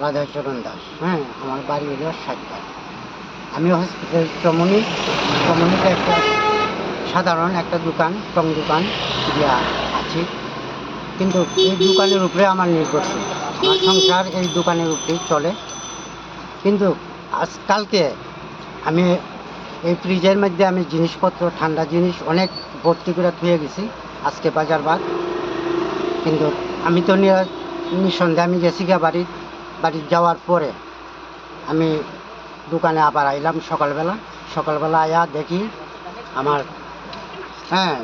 রাধাচরণ দাস। হ্যাঁ, আমার বাড়ি হলো সাতটা। আমি হসপিটাল চমনিতে একটা সাধারণ একটা দোকান, টং দোকান দিয়া আছি। কিন্তু এই দোকানের উপরে আমার নির্ভরশীল। আমার সংসার এই দোকানের উপরেই চলে। কিন্তু কালকে আমি এই ফ্রিজের মধ্যে আমি জিনিসপত্র, ঠান্ডা জিনিস অনেক ভর্তি করে থুয়ে গেছি আজকে বাজার বাদ। কিন্তু আমি তো নিঃসন্দেহে আমি গেছি গিয়া বাড়ি যাওয়ার পরে আমি দোকানে আবার আইলাম সকালবেলা আয়া দেখি আমার হ্যাঁ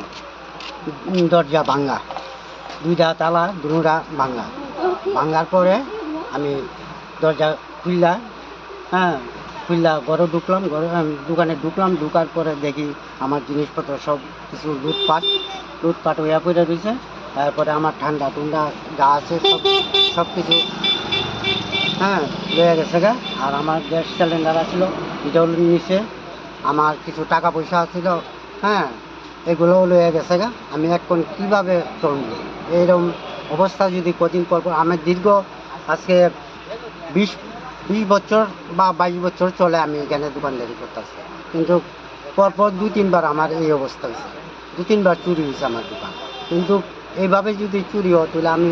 দরজা ভাঙ্গা, দুইটা তালা দুটা ভাঙ্গার পরে আমি দরজা খুললা ঘরে ঢুকলাম, দোকানে ঢুকার পরে দেখি আমার জিনিসপত্র সব কিছু লুটপাট হইয়া পড়ে রয়েছে। তারপরে আমার ঠান্ডা যা আছে সব কিছু লয়ে গেছে গা। আর আমার গ্যাস সিলিন্ডার আছিল এটাও নিচে, আমার কিছু টাকা পয়সা আছিল এগুলোও লয়ে গেছে গা। আমি এখন কীভাবে চলব? এইরকম অবস্থা যদি কদিন পর আমার দীর্ঘ আজকে 20 বছর বা 22 বছর চলে আমি এখানে দোকানদারি করতেছি। কিন্তু পরপর 2-3 বার আমার এই অবস্থা হয়েছে, 2-3 বার চুরি হয়েছে আমার দোকান। কিন্তু এইভাবে যদি চুরি হয় তাহলে আমি